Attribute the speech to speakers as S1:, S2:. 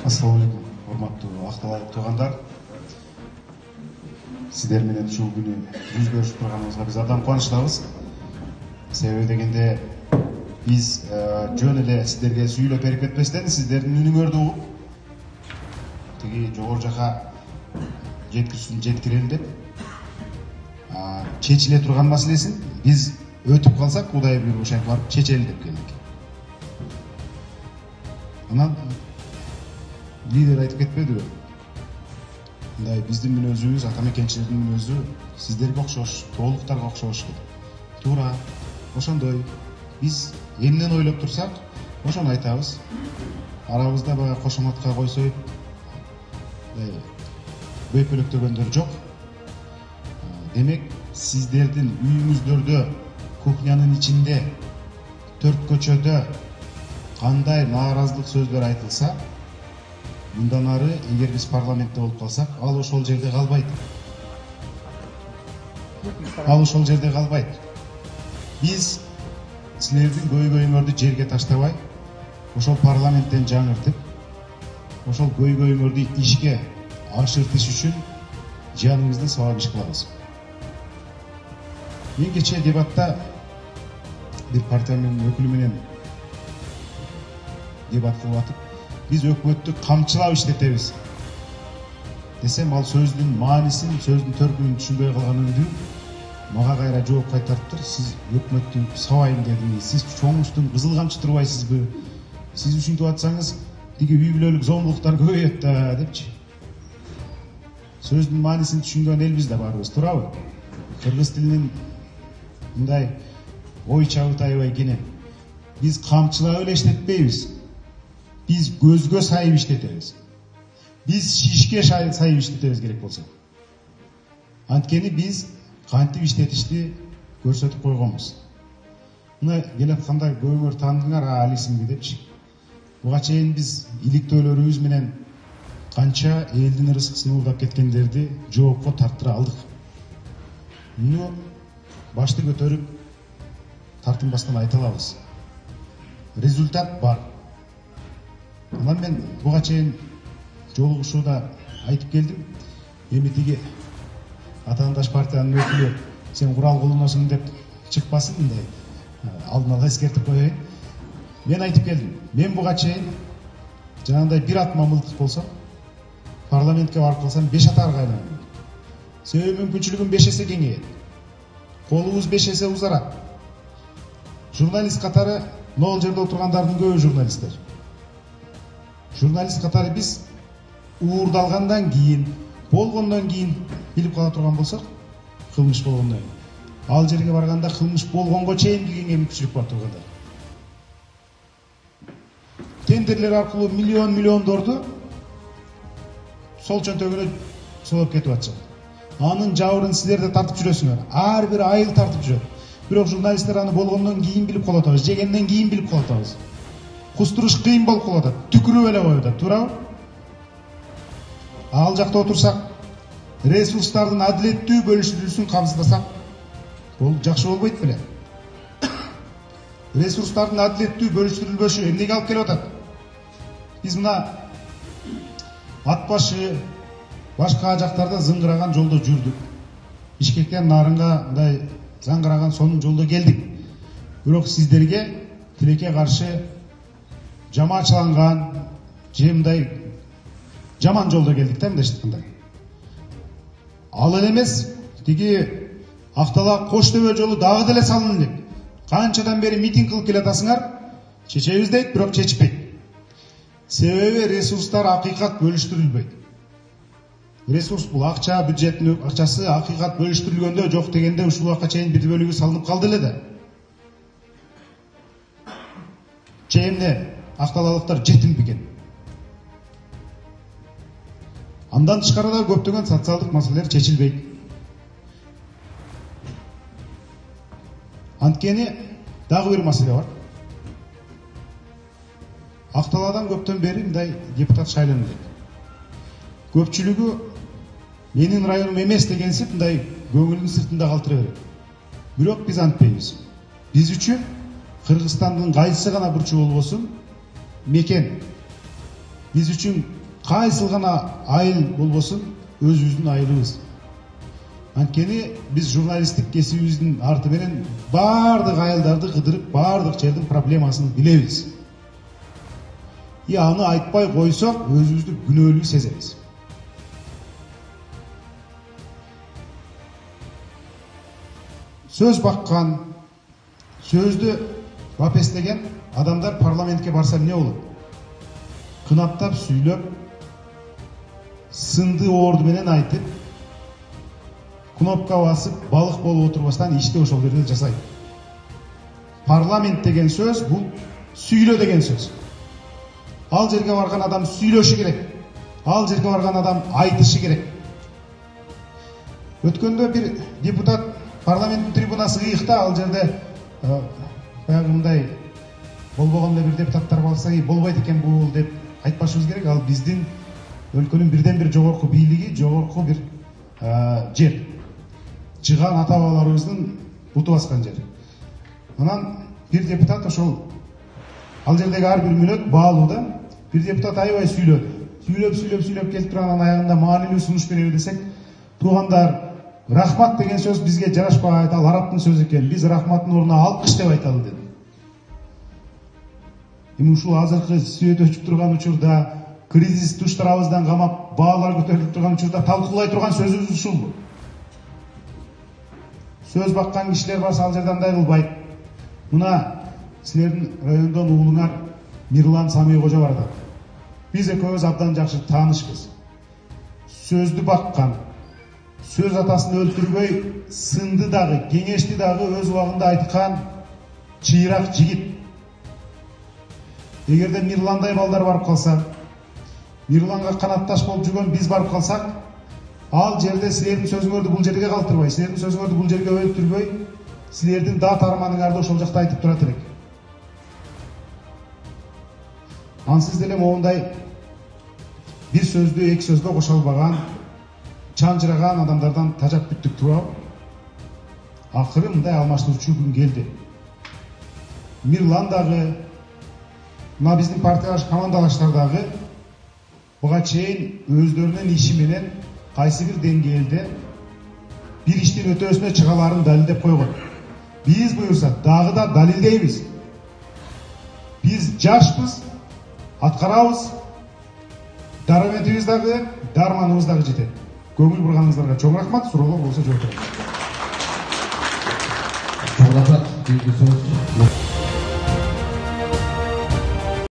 S1: Assalamu alaikum, hormаттуу акталайлык туугандар. Сиздер менен ушул күнү жүз көрүшүп турганыбызга биз абдан кубанычтабыз. Себеби дегенде биз жөн эле сиздерге сүйлөп берип кетпестен сиздердин үнүңөрдү угуп тиги жогору жака жеткирели деп чечиле турган маселесин биз өтүп калсак Кудай буйруп ошентип барып чечели деп келдик. Анан лидер айтып кетпедиби? Мындай биздин мүнөзүбүз, ата мекенчилердин мүнөзү сиздерге окшош, тоолуктарга окшош деп. Туура, ошондой. Биз эмнени ойлоп турсак, ошону айтабыз. Арабызда баягы кошоматка койсойт, бөйпөлөктөгөндөр жок. Демек, сиздердин үйүңүздөрдө, кухнянын ичинде, төрт көчөдө кандай нааразылык сөздөр айтылса, мындан ары эгер биз парламентте болуп калсак, ал ошол жерде калбайт. Биз силердин көйгөйүңөрдү жерге таштабай, ошол парламенттен жаңыртып, ошол көйгөйүңөрдү ишке ашыртыш үчүн жаныңызды сабап иш кылабыз. Мен кечээ дебатта бир партиянын өкүлү менен дебат кылып атып, биз өкмөттү камчылап иштетебиз десем, ал сөздүн маанисин, сөздүн төркүнүн түшүнбөй калганымды мага кайра жооп кайтарыптыр. Сиз өкмөттү сабайын дедиңиз, сиз чоңуздун кызыл камчы турбайсызбы? Сиз ушинтип атсаңыз, тиги үй бүлөлүк зомбулуктар көбөйөт да депчи. Сөздүн маанисин түшүнгөн элбиз да барыбыз, туурабы? Кыргыз тилинин мындай ой чабыт аябай кенен. Биз камчылап эле иштетпейбиз. Биз көзгө сайып иштетебиз. Биз шишке сайып иштетебиз керек болсо. Анткени биз кантип иштетишти көрсөтүп койгонбуз. Мына келатканда көбүңөр таандыңар Алисимди депчи. Буга чейин биз иликтөөлөрүбүз менен канча элдин рызкысын уурдап кеткендерди жоопко тарттыра алдык. Муну башты көтөрүп тартынбастан айта алабыз. Результат бар. Анан мен буга чейин жолугушууда айтып келдим. Эми тиги атаандаш партиянын өкүлү сен курал колдоносуң деп чыкпасын, мындай алдын ала эскертип коеюн. Мен айтып келдим. Мен буга чейин жанагындай бир атма мылтык болсо, парламентке барып калсам 5 атарга айланам. Себеби мүмкүнчүлүгүм 5 эсе кеңейет. Колубуз 5 эсе узарат. Журналист катары могул жерде отургандардын көбү журналисттер. Журналист катары биз уурдалгандан кийин, болгондон кийин билип кала турган болсок, кылмыш болгондон кийин. Ал жерге барганда кылмыш болгонго чейин билгенге мүмкүнчүлүк бар тургандар. Тендерлер аркылуу миллиондорду сол чөнтөгүнө солоп кетип атышат. Анын жабырын силер да тартып жүрөсүңөр. Ар бир айыл тартып жүрөт. Бирок журналисттер аны болгондон кийин билип калып атабыз, жегенден кийин билип калып атабыз. Кустуруш кыйын болуп калып атат, түкүрүп эле коюп атат, туурабы? Ал жакта отурсак, ресурстардын адилеттүү бөлүштүрүлүшүн камсыздасак, бул жакшы болбойт беле? Ресурстардын адилеттүү бөлүштүрүлбөшү эмнеге алып келип атат? Биз мына ат башы, башка жактарда зыңгыраган жолдо жүрдүк. Бишкектен Нарынга мындай заңгыраган сонун жолдо келдик. Бирок сиздерге тилекке каршы жамаачыланган, мындай жаман жолдо келдик да, мындайча айтканда. Ал эле эмес, тиги Актала Кош Төбө жолу дагы деле салынын деп. Канчадан бери митинг кылып келатасыңар? Чечебиз дейт, бирок чечпейт. Себеби ресурстар акыйкат бөлүштүрүлбөйт. Ресурс бул акча, бюджеттин акчасы акыйкат бөлүштүрүлгөндө жок дегенде ушул убакка чейин бир бөлүгү салынып калды эле да. Чейинде акталалыктар жетим бекен. Андан тышкары да көптөгөн социалдык маселелер чечилбейт. Анткени дагы бир маселе бар. Акталадан көптөн бери мындай депутат шайланып келет. Көпчүлүгү менин районум эмес дегенсип мындай көңүлүнүн сыртында калтыра берет. Бирок биз антпайбыз. Биз үчүн Кыргызстандын кайсы гана бурчу болбосун мекен. Биз үчүн кайсыл гана айыл болбосун өзүбүздүн айылыбыз. Анткени биз журналисттик кесибибиздин арты менен баардык айылдарды кыдырып, баардык жердин проблемасын билебиз. Аны айтпай койсок, өзүбүздү күнөөлүү сезебиз. Сөз баккан, сөздү бапестеген адамдар парламентке барса эмне болот? Кынаптап сүйлөп, сынды орду менен айтып, кнопка басып, балык болуп отурбастан ишти ошол жерде жасайт. Парламент деген сөз бул сүйлө деген сөз. Ал жерге барган адам сүйлөшү керек. Ал жерге барган адам айтышы керек. Өткөндө бир депутат парламенттин трибунасы ыйыкта, ал жерде баягындай болбогондо бир депутаттар болса, болбойт экен бул деп айтпашыбыз керек. Ал биздин өлкөнүн бирден бир жогорку бийлиги, жогорку бир жер. Жыган ата бабаларыбыздын буту баскан жер. Анан бир депутат ошол ал жердеги ар бир мүнөт баалууда. Бир депутат аябай сүйлөдү. Сүйлөп келип турган аягында маанилүү сунуш береби десек, туугандар, рахмат деген сөз бизге жарашпайт, ал арабтын сөзү экен. Биз рахматтын ордуна алкыш деп айталы деди. Эми ушул азыркы свет өчүп турган учурда, кризис туштарыбыздан камап, баалар көтөрүлүп турган учурда талкуулай турган сөзүбүз ушулбу? Сөз баккан кишилер барса ал жерде андай кылбайт. Мына силердин райондон уулуңар Мирлан Самый кожо бар да. Биз экөөбүз абдан жакшы таанышпыз. Сөздү баккан, сөз атасын өлтүрбөй, сынды дагы, кеңешти дагы өз убагында айткан чыйрак жигит. Эгерде Мирландай балдар барып калса, Мирланга канатташ болуп жүргөн биз барып калсак, ал жерде силердин сөзүңөрдү бул жерге калтырбай, силердин сөзүңөрдү бул жерге өлтүрбөй, силердин дат арманыңарды ошол жакта айтып турат элек. Ансыз деле моундай бир сөздү эки сөзгө кошо албаган, чанжыраган адамдардан тажап бүттүк туурабы? Акыры мындай алмаштыруучу күн келди. Мирлан дагы, мына биздин партиялаш командалаштар дагы буга чейин өздөрүнүн иши менен кайсы бир деңгээлде бир иштин өтөөсүнө чыгаларын далилдеп койгон. Биз буюрса дагы да далилдейбиз. Биз жашпыз, аткарабыз, дараметибиз дагы, дарманыбыз дагы жетет. Көңүл бурганыңыздарга чоң рахмат, суроолор болсо жооп берем.
S2: Чоң рахмат.